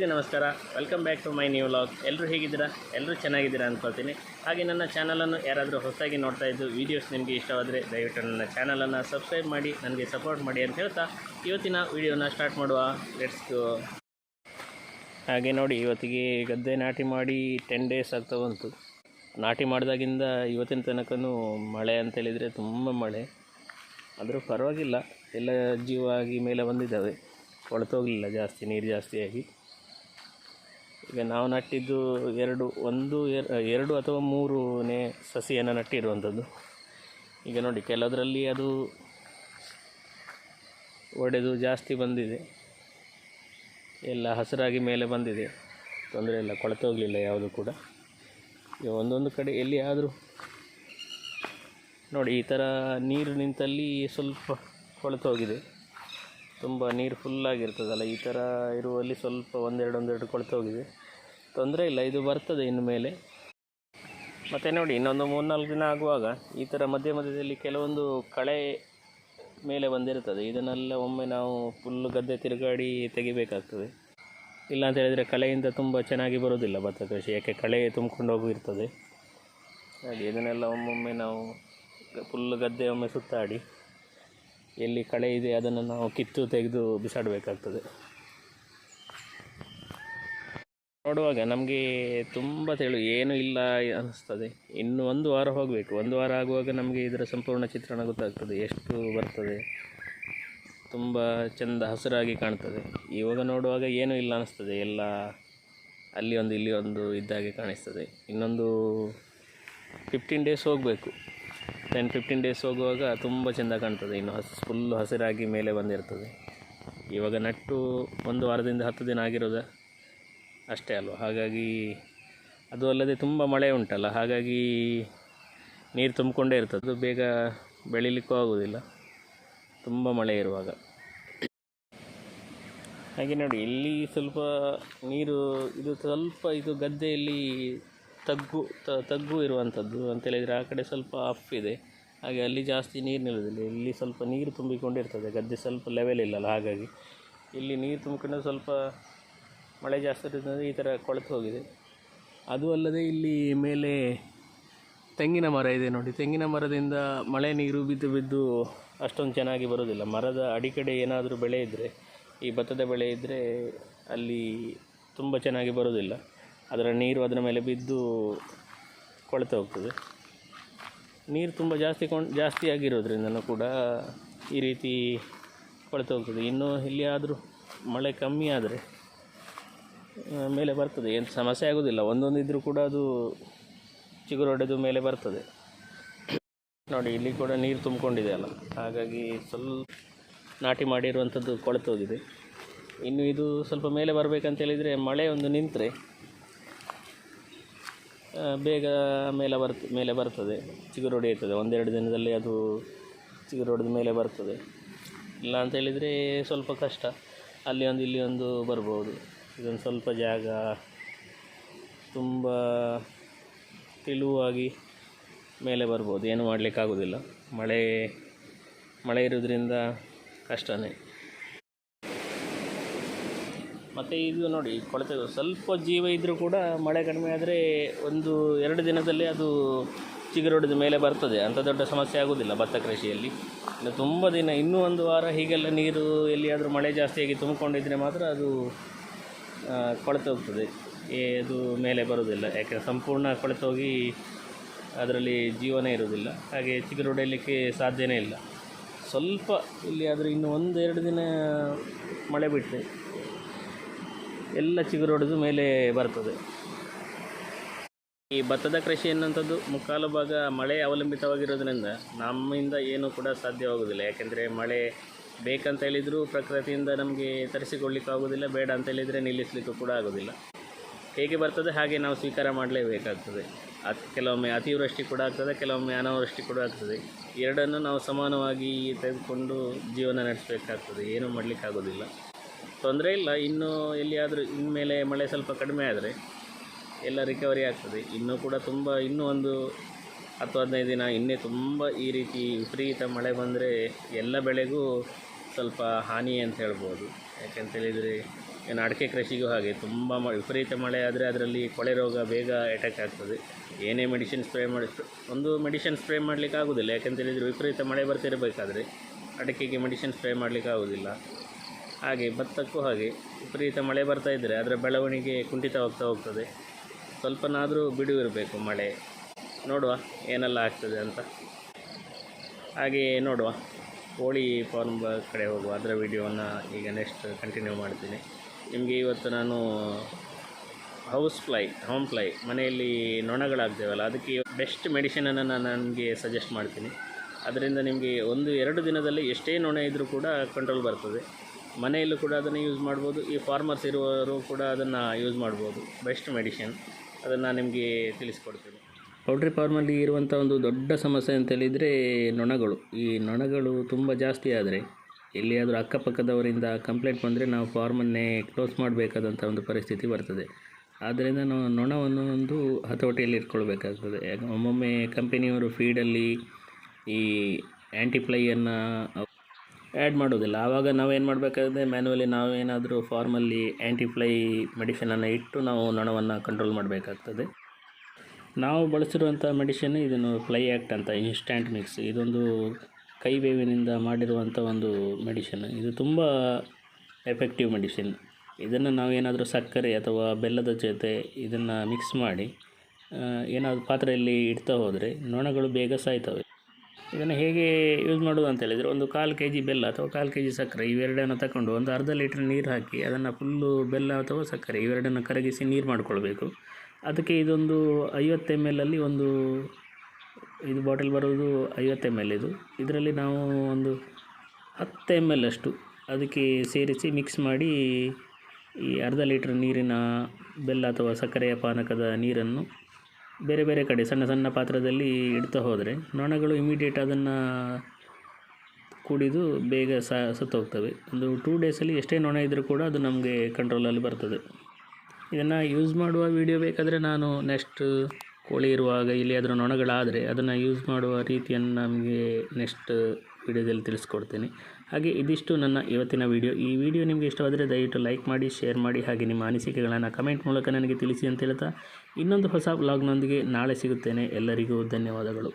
ಎಲ್ಲರಿಗೂ ನಮಸ್ಕಾರ. Welcome back to my new vlog. ಎಲ್ಲರೂ ಹೇಗಿದ್ದೀರಾ? ಎಲ್ಲರೂ ಚೆನ್ನಾಗಿದ್ದೀರಾ ಅಂದ್ಕೊಳ್ತೀನಿ. ಹಾಗೆ ನನ್ನ ಚಾನಲನ್ನು ಯಾರಾದರೂ ಹೊಸದಾಗಿ ನೋಡ್ತಾ ಇದ್ದು ವೀಡಿಯೋಸ್ ನಿಮಗೆ ಇಷ್ಟವಾದರೆ ದಯವಿಟ್ಟು ನನ್ನ ಚಾನಲನ್ನು ಸಬ್ಸ್ಕ್ರೈಬ್ ಮಾಡಿ ನನಗೆ ಸಪೋರ್ಟ್ ಮಾಡಿ ಅಂತ ಹೇಳ್ತಾ ಇವತ್ತಿನ ವೀಡಿಯೋನ ಸ್ಟಾರ್ಟ್ ಮಾಡುವ. Let's go. ಹಾಗೆ ನೋಡಿ, ಇವತ್ತಿಗೆ ಗದ್ದೆ ನಾಟಿ ಮಾಡಿ 10 ಡೇಸ್ ಆಗ್ತಾ ಬಂತು. ನಾಟಿ ಮಾಡಿದಾಗಿಂದ ಇವತ್ತಿನ ತನಕನೂ ಮಳೆ ಅಂತೇಳಿದರೆ ತುಂಬ ಮಳೆ. ಆದರೂ ಪರವಾಗಿಲ್ಲ, ಎಲ್ಲ ಜೀವಾಗಿ ಮೇಲೆ ಬಂದಿದ್ದಾವೆ, ಕೊಳೆತೋಗಲಿಲ್ಲ ಜಾಸ್ತಿ, ನೀರು ಜಾಸ್ತಿಯಾಗಿ. ಈಗ ನಾವು ನಟ್ಟಿದ್ದು ಎರಡು ಅಥವಾ 3ನೇ ಸಸಿಯನ್ನು ನಟ್ಟಿರುವಂಥದ್ದು. ಈಗ ನೋಡಿ, ಕೆಲವರಲ್ಲಿ ಅದು ಒಡೆದು ಜಾಸ್ತಿ ಬಂದಿದೆ, ಎಲ್ಲ ಹಸಿರಾಗಿ ಮೇಲೆ ಬಂದಿದೆ, ತೊಂದರೆ ಇಲ್ಲ, ಕೊಳೆತೋಗಲಿಲ್ಲ ಯಾವುದು ಕೂಡ. ಈಗ ಒಂದೊಂದು ಕಡೆ ಎಲ್ಲಿ ಆದರೂ ನೋಡಿ, ಈ ಥರ ನೀರು ನಿಂತಲ್ಲಿ ಸ್ವಲ್ಪ ಕೊಳೆತೋಗಿದೆ. ತುಂಬ ನೀರು ಫುಲ್ಲಾಗಿರ್ತದಲ್ಲ, ಈ ಥರ ಇರುವಲ್ಲಿ ಸ್ವಲ್ಪ ಒಂದೆರಡು ಕೊಳೆತೋಗಿದೆ. ತೊಂದರೆ ಇಲ್ಲ, ಇದು ಬರ್ತದೆ ಇನ್ನು ಮೇಲೆ. ಮತ್ತು ನೋಡಿ, ಇನ್ನೊಂದು 3-4 ದಿನ ಆಗುವಾಗ ಈ ಥರ ಮಧ್ಯದಲ್ಲಿ ಕೆಲವೊಂದು ಕಳೆ ಮೇಲೆ ಬಂದಿರ್ತದೆ. ಇದನ್ನೆಲ್ಲ ಒಮ್ಮೆ ನಾವು ಫುಲ್ಲು ಗದ್ದೆ ತಿರುಗಾಡಿ ತೆಗಿಬೇಕಾಗ್ತದೆ. ಇಲ್ಲ ಅಂತ ಹೇಳಿದರೆ ಕಳೆಯಿಂದ ತುಂಬ ಚೆನ್ನಾಗಿ ಬರೋದಿಲ್ಲ ಭತ್ತ ಕೃಷಿ, ಯಾಕೆ ಕಳೆ ತುಂಬಿಕೊಂಡು ಹೋಗಿರ್ತದೆ. ಹಾಗೆ ಇದನ್ನೆಲ್ಲ ಒಮ್ಮೊಮ್ಮೆ ನಾವು ಫುಲ್ಲು ಗದ್ದೆ ಒಮ್ಮೆ ಸುತ್ತಾಡಿ ಎಲ್ಲಿ ಕಳೆ ಇದೆ ಅದನ್ನು ನಾವು ಕಿತ್ತು ತೆಗೆದು ಬಿಸಾಡಬೇಕಾಗ್ತದೆ. ನೋಡುವಾಗ ನಮಗೆ ತುಂಬ ಏನೂ ಇಲ್ಲ ಅನ್ನಿಸ್ತದೆ. ಇನ್ನು 1 ವಾರ ಹೋಗಬೇಕು. 1 ವಾರ ಆಗುವಾಗ ನಮಗೆ ಇದರ ಸಂಪೂರ್ಣ ಚಿತ್ರಣ ಗೊತ್ತಾಗ್ತದೆ, ಎಷ್ಟು ಬರ್ತದೆ. ತುಂಬ ಚೆಂದ ಹಸಿರಾಗಿ ಕಾಣ್ತದೆ. ಇವಾಗ ನೋಡುವಾಗ ಏನೂ ಇಲ್ಲ ಅನ್ನಿಸ್ತದೆ, ಎಲ್ಲ ಅಲ್ಲಿ ಒಂದು ಇಲ್ಲಿ ಒಂದು ಇದ್ದಾಗೆ ಕಾಣಿಸ್ತದೆ. ಇನ್ನೊಂದು 15 ಡೇಸ್ ಹೋಗಬೇಕು. 10-15 ಡೇಸ್ ಹೋಗುವಾಗ ತುಂಬ ಚೆಂದ ಕಾಣ್ತದೆ. ಇನ್ನು ಫುಲ್ಲು ಹಸಿರಾಗಿ ಮೇಲೆ ಬಂದಿರ್ತದೆ. ಇವಾಗ ನಟ್ಟು 1 ವಾರದಿಂದ 10 ದಿನ ಆಗಿರೋದು ಅಷ್ಟೇ ಅಲ್ವ. ಹಾಗಾಗಿ ಅದು ಅಲ್ಲದೆ ತುಂಬ ಮಳೆ ಉಂಟಲ್ಲ, ಹಾಗಾಗಿ ನೀರು ತುಂಬಿಕೊಂಡೇ ಇರ್ತದೆ. ಅದು ಬೇಗ ಬೆಳೀಲಿಕ್ಕೂ ಆಗೋದಿಲ್ಲ, ತುಂಬ ಮಳೆ ಇರುವಾಗ. ಹಾಗೆ ನೋಡಿ, ಇಲ್ಲಿ ಸ್ವಲ್ಪ ನೀರು ಇದು ಗದ್ದೆಯಲ್ಲಿ ತಗ್ಗು ಇರುವಂಥದ್ದು ಅಂತೇಳಿದರೆ ಆ ಕಡೆ ಸ್ವಲ್ಪ ಅಪ್ ಇದೆ, ಹಾಗೆ ಅಲ್ಲಿ ಜಾಸ್ತಿ ನೀರು ನಿಲ್ಲೋದಿಲ್ಲ. ಇಲ್ಲಿ ಸ್ವಲ್ಪ ನೀರು ತುಂಬಿಕೊಂಡಿರ್ತದೆ, ಗದ್ದೆ ಸ್ವಲ್ಪ ಲೆವೆಲ್ ಇಲ್ಲಲ್ಲ, ಹಾಗಾಗಿ ಇಲ್ಲಿ ನೀರು ತುಂಬಿಕೊಂಡು ಸ್ವಲ್ಪ ಮಳೆ ಜಾಸ್ತಿ ಇರೋದ್ರಿಂದ ಈ ಥರ ಕೊಳೆತು ಹೋಗಿದೆ. ಅದು ಅಲ್ಲದೆ ಇಲ್ಲಿ ಮೇಲೆ ತೆಂಗಿನ ಮರ ಇದೆ ನೋಡಿ, ತೆಂಗಿನ ಮರದಿಂದ ಮಳೆ ನೀರು ಬಿದ್ದು ಅಷ್ಟೊಂದು ಚೆನ್ನಾಗಿ ಬರೋದಿಲ್ಲ. ಮರದ ಅಡಿಕಡೆ ಏನಾದರೂ ಬೆಳೆ ಇದ್ದರೆ, ಈ ಭತ್ತದ ಬೆಳೆ ಇದ್ದರೆ ಅಲ್ಲಿ ತುಂಬ ಚೆನ್ನಾಗಿ ಬರೋದಿಲ್ಲ. ಅದರ ನೀರು ಅದರ ಮೇಲೆ ಬಿದ್ದು ಕೊಳೆತು ಹೋಗ್ತದೆ. ನೀರು ತುಂಬ ಜಾಸ್ತಿ ಆಗಿರೋದ್ರಿಂದನೂ ಕೂಡ ಈ ರೀತಿ ಕೊಳೆತು ಹೋಗ್ತದೆ. ಇನ್ನು ಎಲ್ಲಿಯಾದರೂ ಮಳೆ ಕಮ್ಮಿ ಆದರೆ ಮೇಲೆ ಬರ್ತದೆ, ಏನು ಸಮಸ್ಯೆ ಆಗೋದಿಲ್ಲ. ಒಂದೊಂದು ಇದ್ದರೂ ಕೂಡ ಅದು ಚಿಗುರೊಡೆದು ಮೇಲೆ ಬರ್ತದೆ. ನೋಡಿ, ಇಲ್ಲಿ ಕೂಡ ನೀರು ತುಂಬಿಕೊಂಡಿದೆ ಅಲ್ಲ, ಹಾಗಾಗಿ ಸ್ವಲ್ಪ ನಾಟಿ ಮಾಡಿರುವಂಥದ್ದು ಕೊಳೆತು ಹೋಗಿದೆ. ಇನ್ನು ಇದು ಸ್ವಲ್ಪ ಮೇಲೆ ಬರಬೇಕಂತೇಳಿದರೆ ಮಳೆ ಒಂದು ನಿಂತರೆ ಬೇಗ ಮೇಲೆ ಬರ್ತದೆ, ಚಿಗುರು ಹೊಡೆಯುತ್ತದೆ. 1-2 ದಿನದಲ್ಲಿ ಅದು ಚಿಗುರು ಹೊಡೆದ ಮೇಲೆ ಬರ್ತದೆ. ಇಲ್ಲ ಅಂತೇಳಿದರೆ ಸ್ವಲ್ಪ ಕಷ್ಟ, ಅಲ್ಲಿ ಒಂದು ಇಲ್ಲಿ ಒಂದು ಬರ್ಬೋದು. ಇದೊಂದು ಸ್ವಲ್ಪ ಜಾಗ ತುಂಬ ತೆಳುವಾಗಿ ಮೇಲೆ ಬರ್ಬೋದು, ಏನು ಮಾಡಲಿಕ್ಕಾಗೋದಿಲ್ಲ. ಮಳೆ ಇರೋದ್ರಿಂದ ಕಷ್ಟನೇ. ಮತ್ತು ಇದು ನೋಡಿ, ಕೊಳೆತ ಸ್ವಲ್ಪ ಜೀವ ಇದ್ದರೂ ಕೂಡ ಮಳೆ ಕಡಿಮೆ ಆದರೆ 1-2 ದಿನದಲ್ಲಿ ಅದು ಚಿಗುರೊಡೆದ ಮೇಲೆ ಬರ್ತದೆ. ಅಂಥ ದೊಡ್ಡ ಸಮಸ್ಯೆ ಆಗೋದಿಲ್ಲ ಭತ್ತ ಕೃಷಿಯಲ್ಲಿ. ಇನ್ನು ತುಂಬ ದಿನ, ಇನ್ನೂ 1 ವಾರ ಹೀಗೆಲ್ಲ ನೀರು ಎಲ್ಲಿಯಾದರೂ ಮಳೆ ಜಾಸ್ತಿಯಾಗಿ ತುಂಬಿಕೊಂಡಿದ್ದರೆ ಮಾತ್ರ ಅದು ಕೊಳೆತು ಹೋಗ್ತದೆ, ಅದು ಮೇಲೆ ಬರೋದಿಲ್ಲ. ಯಾಕೆಂದರೆ ಸಂಪೂರ್ಣ ಕೊಳೆತೋಗಿ ಅದರಲ್ಲಿ ಜೀವನೇ ಇರೋದಿಲ್ಲ, ಹಾಗೆ ಚಿಗುರು ಹೊಡೆಯಲಿಕ್ಕೆ ಸಾಧ್ಯನೇ ಇಲ್ಲ. ಸ್ವಲ್ಪ ಇಲ್ಲಿಯಾದರೂ ಇನ್ನು 1-2 ದಿನ ಮಳೆ ಬಿಟ್ಟರೆ ಎಲ್ಲ ಚಿಗುರು ಹೊಡೆದು ಮೇಲೆ ಬರ್ತದೆ. ಈ ಭತ್ತದ ಕೃಷಿ ಎನ್ನುವಂಥದ್ದು ಮುಕ್ಕಾಲು ಭಾಗ ಮಳೆ ಅವಲಂಬಿತವಾಗಿರೋದ್ರಿಂದ ನಮ್ಮಿಂದ ಏನೂ ಕೂಡ ಸಾಧ್ಯವಾಗೋದಿಲ್ಲ. ಯಾಕೆಂದರೆ ಮಳೆ ಬೇಕಂತ ಹೇಳಿದರೂ ಪ್ರಕೃತಿಯಿಂದ ನಮಗೆ ತರಿಸಿಕೊಳ್ಳಿಕ್ಕಾಗೋದಿಲ್ಲ, ಬೇಡ ಅಂತ ಹೇಳಿದರೆ ನಿಲ್ಲಿಸಲಿಕ್ಕೂ ಕೂಡ ಆಗೋದಿಲ್ಲ. ಹೇಗೆ ಬರ್ತದೆ ಹಾಗೆ ನಾವು ಸ್ವೀಕಾರ ಮಾಡಲೇಬೇಕಾಗ್ತದೆ. ಕೆಲವೊಮ್ಮೆ ಅತಿವೃಷ್ಟಿ ಕೂಡ ಆಗ್ತದೆ, ಕೆಲವೊಮ್ಮೆ ಅನಾವೃಷ್ಟಿ ಕೂಡ ಆಗ್ತದೆ. ಎರಡನ್ನು ನಾವು ಸಮಾನವಾಗಿ ತೆಗೆದುಕೊಂಡು ಜೀವನ ನಡೆಸಬೇಕಾಗ್ತದೆ, ಏನೂ ಮಾಡಲಿಕ್ಕಾಗೋದಿಲ್ಲ. ತೊಂದರೆ ಇಲ್ಲ. ಇನ್ನೂ ಎಲ್ಲಿಯಾದರೂ ಇನ್ಮೇಲೆ ಮಳೆ ಸ್ವಲ್ಪ ಕಡಿಮೆ ಆದರೆ ಎಲ್ಲ ರಿಕವರಿ ಆಗ್ತದೆ. ಇನ್ನೂ ಕೂಡ ಇನ್ನೂ ಒಂದು 10-15 ದಿನ ಇನ್ನೇ ತುಂಬ ಈ ರೀತಿ ವಿಪರೀತ ಮಳೆ ಬಂದರೆ ಎಲ್ಲ ಬೆಳೆಗೂ ಸ್ವಲ್ಪ ಹಾನಿ ಅಂತ ಹೇಳ್ಬೋದು. ಯಾಕೆಂತೇಳಿದರೆ ಏನು ಅಡಿಕೆ ಕೃಷಿಗೂ ಹಾಗೆ ತುಂಬ ವಿಪರೀತ ಮಳೆ ಆದರೆ ಅದರಲ್ಲಿ ಕೊಳೆ ರೋಗ ಬೇಗ ಅಟ್ಯಾಕ್ ಆಗ್ತದೆ. ಏನೇ ಮೆಡಿಸಿನ್ ಸ್ಪ್ರೇ ಮಾಡಿ ಒಂದು ಮೆಡಿಸಿನ್ ಸ್ಪ್ರೇ ಮಾಡಲಿಕ್ಕೆ ಆಗೋದಿಲ್ಲ. ಯಾಕೆಂತೇಳಿದರೆ ವಿಪರೀತ ಮಳೆ ಬರ್ತಿರಬೇಕಾದ್ರೆ ಅಡಿಕೆಗೆ ಮೆಡಿಸಿನ್ ಸ್ಪ್ರೇ ಮಾಡಲಿಕ್ಕೆ ಆಗೋದಿಲ್ಲ. ಹಾಗೆ ಭತ್ತಕ್ಕೂ ಹಾಗೆ ವಿಪರೀತ ಮಳೆ ಬರ್ತಾ ಇದ್ದರೆ ಅದರ ಬೆಳವಣಿಗೆ ಕುಂಠಿತವಾಗ್ತಾ ಹೋಗ್ತದೆ. ಸ್ವಲ್ಪನಾದರೂ ಬಿಡುವಿರಬೇಕು ಮಳೆ. ನೋಡುವ ಏನೆಲ್ಲ ಆಗ್ತದೆ ಅಂತ. ಹಾಗೆ ನೋಡುವ ಕೋಳಿ ಫಾರ್ಮ್ ಕಡೆ ಹೋಗುವ. ಅದರ ವಿಡಿಯೋವನ್ನು ಈಗ ನೆಕ್ಸ್ಟ್ ಕಂಟಿನ್ಯೂ ಮಾಡ್ತೀನಿ. ನಿಮಗೆ ಇವತ್ತು ನಾನು ಹೋಮ್ ಫ್ಲೈ ಮನೆಯಲ್ಲಿ ನೊಣಗಳಾಗ್ತೇವಲ್ಲ, ಅದಕ್ಕೆ ಬೆಸ್ಟ್ ಮೆಡಿಸಿನನ್ನು ನಾನು ನನಗೆ ಸಜೆಸ್ಟ್ ಮಾಡ್ತೀನಿ. ಅದರಿಂದ ನಿಮಗೆ 1-2 ದಿನದಲ್ಲಿ ಎಷ್ಟೇ ನೊಣ ಇದ್ದರೂ ಕೂಡ ಕಂಟ್ರೋಲ್ ಬರ್ತದೆ. ಮನೆಯಲ್ಲೂ ಕೂಡ ಅದನ್ನು ಯೂಸ್ ಮಾಡ್ಬೋದು. ಈ ಫಾರ್ಮರ್ಸ್ ಇರುವವರು ಕೂಡ ಅದನ್ನು ಯೂಸ್ ಮಾಡ್ಬೋದು. ಬೆಸ್ಟ್ ಮೆಡಿಷನ್ ಅದನ್ನು ನಿಮಗೆ ತಿಳಿಸ್ಕೊಡ್ತೀನಿ. ಪೌಲ್ಟ್ರಿ ಫಾರ್ಮಲ್ಲಿ ಇರುವಂಥ ಒಂದು ದೊಡ್ಡ ಸಮಸ್ಯೆ ಅಂತೇಳಿದರೆ ನೊಣಗಳು. ಈ ನೊಣಗಳು ತುಂಬ ಜಾಸ್ತಿ ಆದರೆ ಎಲ್ಲಿಯಾದರೂ ಅಕ್ಕಪಕ್ಕದವರಿಂದ ಕಂಪ್ಲೇಂಟ್ ಬಂದರೆ ನಾವು ಫಾರ್ಮನ್ನೇ ಕ್ಲೋಸ್ ಮಾಡಬೇಕಾದಂಥ ಒಂದು ಪರಿಸ್ಥಿತಿ ಬರ್ತದೆ. ಆದ್ದರಿಂದ ನಾವು ನೊಣವನ್ನು ಒಂದು ಹತೋಟಿಯಲ್ಲಿ ಇಟ್ಕೊಳ್ಬೇಕಾಗ್ತದೆ. ಒಮ್ಮೊಮ್ಮೆ ಕಂಪನಿಯವರು ಫೀಡಲ್ಲಿ ಈ ಆ್ಯಂಟಿಫ್ಲೈಯನ್ನು ಆ್ಯಡ್ ಮಾಡೋದಿಲ್ಲ. ಆವಾಗ ನಾವೇನು ಮಾಡಬೇಕಾದ್ರೆ ಮ್ಯಾನ್ಯುವಲಿ ನಾವೇನಾದರೂ ಫಾರ್ಮಲ್ಲಿ ಆ್ಯಂಟಿಫ್ಲೈ ಮೆಡಿಷನನ್ನು ಇಟ್ಟು ನಾವು ನೊಣವನ್ನು ಕಂಟ್ರೋಲ್ ಮಾಡಬೇಕಾಗ್ತದೆ. ನಾವು ಬಳಸಿರುವಂಥ ಮೆಡಿಷನ್ ಇದನ್ನು ಫ್ಲೈ ಆ್ಯಕ್ಟ್ ಅಂತ ಇನ್ಸ್ಟ್ಯಾಂಟ್ ಮಿಕ್ಸ್. ಇದೊಂದು ಕೈಬೇವಿನಿಂದ ಮಾಡಿರುವಂಥ ಒಂದು ಮೆಡಿಷನ್. ಇದು ತುಂಬ ಎಫೆಕ್ಟಿವ್ ಮೆಡಿಸಿನ್. ಇದನ್ನು ನಾವೇನಾದರೂ ಸಕ್ಕರೆ ಅಥವಾ ಬೆಲ್ಲದ ಜೊತೆ ಇದನ್ನು ಮಿಕ್ಸ್ ಮಾಡಿ ಏನಾದರೂ ಪಾತ್ರೆಯಲ್ಲಿ ಇಡ್ತಾ ಹೋದರೆ ನೊಣಗಳು ಬೇಗ ಸಾಯ್ತವೆ. ಇದನ್ನು ಹೇಗೆ ಯೂಸ್ ಮಾಡೋದು ಅಂತೇಳಿದರೆ, ಒಂದು 1/4 kg ಬೆಲ್ಲ ಅಥವಾ 1/4 kg ಸಕ್ಕರೆ ಇವೆರಡನ್ನು ತಗೊಂಡು ಒಂದು ಅರ್ಧ ಲೀಟ್ರ್ ನೀರು ಹಾಕಿ ಅದನ್ನು ಫುಲ್ಲು ಬೆಲ್ಲ ಅಥವಾ ಸಕ್ಕರೆ ಇವೆರಡನ್ನು ಕರಗಿಸಿ ನೀರು ಮಾಡಿಕೊಳ್ಬೇಕು. ಅದಕ್ಕೆ ಇದೊಂದು 50 ml ಅಲ್ಲಿ ಇದು ಬಾಟಲ್ ಬರೋದು 50 ml. ಇದರಲ್ಲಿ ನಾವು ಒಂದು 10 ml ಅಷ್ಟು ಅದಕ್ಕೆ ಸೇರಿಸಿ ಮಿಕ್ಸ್ ಮಾಡಿ ಈ ಅರ್ಧ ಲೀಟ್ರ್ ನೀರಿನ ಬೆಲ್ಲ ಅಥವಾ ಸಕ್ಕರೆಯ ಪಾನಕದ ನೀರನ್ನು ಬೇರೆ ಬೇರೆ ಕಡೆ ಸಣ್ಣ ಸಣ್ಣ ಪಾತ್ರದಲ್ಲಿ ಇಡ್ತಾ ಹೋದರೆ ನೊಣಗಳು ಇಮಿಡಿಯೇಟ್ ಅದನ್ನು ಕುಡಿದು ಬೇಗ ಸತ್ತೋಗ್ತವೆ. ಒಂದು 2 ಡೇಸಲ್ಲಿ ಎಷ್ಟೇ ನೊಣ ಇದ್ದರೂ ಕೂಡ ಅದು ನಮಗೆ ಕಂಟ್ರೋಲಲ್ಲಿ ಬರ್ತದೆ. ಇದನ್ನು ಯೂಸ್ ಮಾಡುವ ವಿಡಿಯೋ ಬೇಕಾದರೆ ನಾನು ನೆಕ್ಸ್ಟ್ ಕೋಳಿ ಇರುವಾಗ ಎಲ್ಲಿಯಾದರೂ ನೊಣಗಳಾದರೆ ಅದನ್ನು ಯೂಸ್ ಮಾಡುವ ರೀತಿಯನ್ನು ನಮಗೆ ನೆಕ್ಸ್ಟ್ ವಿಡಿಯೋದಲ್ಲಿ ತಿಳಿಸ್ಕೊಡ್ತೀನಿ. ಹಾಗೆ ಇದಿಷ್ಟು ನನ್ನ ಇವತ್ತಿನ ವಿಡಿಯೋ. ಈ ವಿಡಿಯೋ ನಿಮಗೆ ಇಷ್ಟವಾದರೆ ದಯವಿಟ್ಟು ಲೈಕ್ ಮಾಡಿ, ಶೇರ್ ಮಾಡಿ, ಹಾಗೆ ನಿಮ್ಮ ಅನಿಸಿಕೆಗಳನ್ನು ಕಮೆಂಟ್ ಮೂಲಕ ನನಗೆ ತಿಳಿಸಿ ಅಂತ ಹೇಳ್ತಾ ಇನ್ನೊಂದು ಹೊಸ ವ್ಲಾಗ್ನೊಂದಿಗೆ ನಾಳೆ ಸಿಗುತ್ತೇನೆ. ಎಲ್ಲರಿಗೂ ಧನ್ಯವಾದಗಳು.